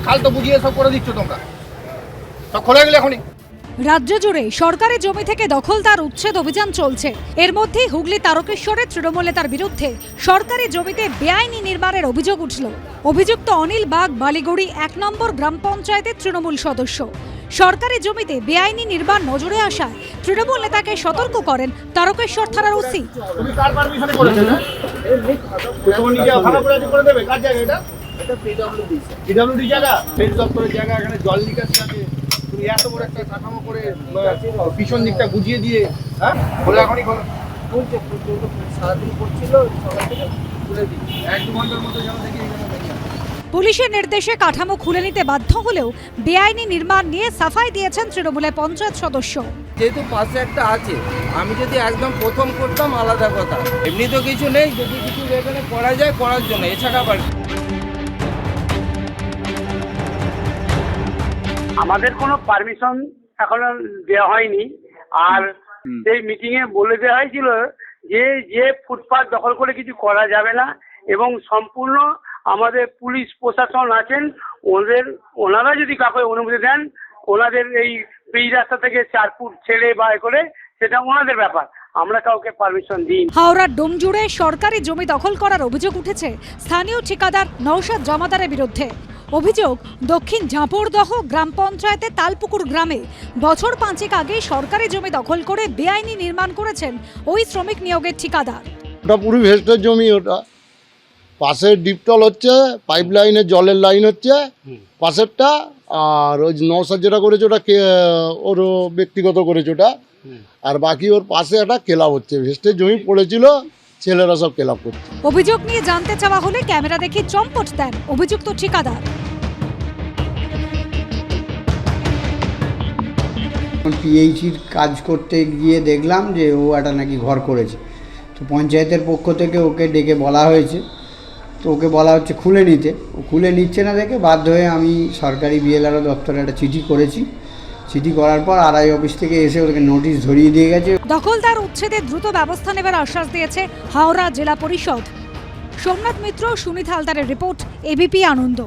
খাল তো বুঝিয়ে সব করে দিচ্ছ তোমরা, সব খোলা গেলে এখনই। রাজ্য জুড়ে সরকারি জমি থেকে দখলদার উচ্ছেদ অভিযান চলছে। এর মধ্যেই হুগলি তারকেশ্বরে তৃণমূল নেতার বিরুদ্ধে সরকারি জমিতে বেআইনি নির্মাণের অভিযোগ উঠল। অভিযুক্ত অনিল বাগ বালিগড়ি 1 নম্বর গ্রাম পঞ্চায়েতের তৃণমূল সদস্য। সরকারি জমিতে বেআইনি নির্মাণ নজরে আসায় তৃণমূল নেতাকে সতর্ক করেন তারকেশ্বর থানার ওসি। তুমি কার পারমিশনে করেছো না? তুমি নিজে ভাড়া করে দেবে কার জায়গা এটা? এটা পিডব্লিউডি জায়গা, ফেড দপ্তরের জায়গা, এখানে জল নিকাশি আছে। তুমি এত বড় একটা কাঠামো করে পিছন দিকটা বুঝিয়ে দিয়ে, হ্যাঁ বলে এখনই খোলো। সারাদিন করছিল, সকাল থেকে খুলে দিই 1-2 ঘন্টার মতো যেন দেখি এখানে। পুলিশের নির্দেশে কাঠামো খুলে নিতে বাধ্য হলেও বেআইনি নির্মাণ নিয়ে সাফাই দিয়েছেন তৃণমূলের পঞ্চায়েত সদস্য। যেহেতু পাশে একটা আছে, আমি যদি একদম প্রথম করতাম আলাদা কথা, এমনি তো কিছু নেই, যদি কিছু এখানে করা যায় করার জন্য, এছাড়া আবার আমাদের কোনো পারমিশন এখনো দেওয়া হয়নি। আর সেই মিটিংয়ে বলে দেওয়া হয়েছিল যে ফুটপাত দখল করে কিছু করা যাবে না, এবং সম্পূর্ণ আমাদের পুলিশ প্রশাসন আছেন, ওনারা যদি কাউকে অনুমতি দেন, ওনাদের এই পিচ রাস্তা থেকে 4 ফুট ছেড়ে বা করে, সেটা ওনাদের ব্যাপার, আমরা কাউকে পারমিশন দিই। হাওড়ার ডোমজুড়ে সরকারি জমি দখল করার অভিযোগ উঠেছে স্থানীয় ঠিকাদার নওশাদ জমাদারের বিরুদ্ধে। অভিযোগ, দক্ষিণ ঝাঁপড়দহ গ্রাম পঞ্চায়েতের তালপুকুর গ্রামে বছর 5 আগে সরকারি জমি দখল করে বেআইনি নির্মাণ করেছেন ওই শ্রমিক নিয়োগের ঠিকাদার। ওটা পুরো ভেস্টের জমি, ওটা পাশে ডিপটল হচ্ছে, পাইপ লাইনের জলের লাইন হচ্ছে পাশেরটা। আর ওই নওশাদ যেটা করেছে ওটা ওর ব্যক্তিগত করেছে ওটা, আর বাকি ওর পাশে একটা ক্লাব হচ্ছে। ভেস্টের জমি পড়েছিল, ছেলেরা সব ক্লাব করছে। অভিযোগ নিয়ে জানতে চাওয়া হলে ক্যামেরা দেখে চম্পট দেন অভিযুক্ত ঠিকাদার। পিএইচির কাজ করতে গিয়ে দেখলাম যে ও একটা নাকি ঘর করেছে, তো পঞ্চায়েতের পক্ষ থেকে ওকে ডেকে বলা হয়েছে, তো ওকে বলা হচ্ছে খুলে নিতে, ও খুলে নিচ্ছে না দেখে বাধ্য হয়ে আমি সরকারি বিএলআরও দপ্তরে একটা চিঠি করেছি। চিঠি করার পর আরআই অফিস থেকে এসে ওদেরকে নোটিশ ধরিয়ে দিয়ে গেছে। দখলদার উচ্ছেদে দ্রুত ব্যবস্থা নেবার আশ্বাস দিয়েছে হাওড়া জেলা পরিষদ। সোমনাথ মিত্র, সুনীত হালদারের রিপোর্ট, এবিপি আনন্দ।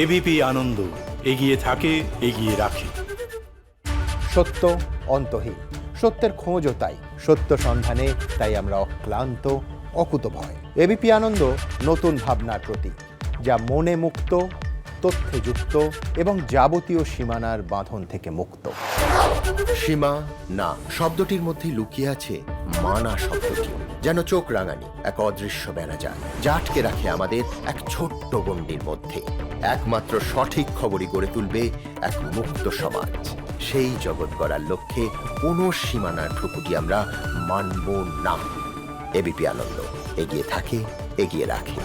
এবিপি আনন্দ, এগিয়ে থাকে, এগিয়ে রাখে। সত্য অন্তহীন, সত্যের খোঁজও তাই, সত্য সন্ধানে তাই আমরা অক্লান্ত, অকুতভয়। এবিপি আনন্দ নতুন ভাবনার প্রতীক, যা মনে মুক্ত, তথ্যে যুক্ত এবং যাবতীয় সীমানার বাঁধন থেকে মুক্ত। সীমা না শব্দটির মধ্যে লুকিয়ে আছে মানা শব্দটি, যেন চোখ রাঙানি এক অদৃশ্য বেড়াজাল, যা আটকে রাখে আমাদের এক ছোট্ট গণ্ডির মধ্যে। একমাত্র সঠিক খবরই গড়ে তুলবে এক মুক্ত সমাজ। সেই জগৎ গড়ার লক্ষ্যে কোনো সীমানার ঠুকুটি আমরা মানব না। এবিপি আনন্দ, এগিয়ে থাকে, এগিয়ে রাখে।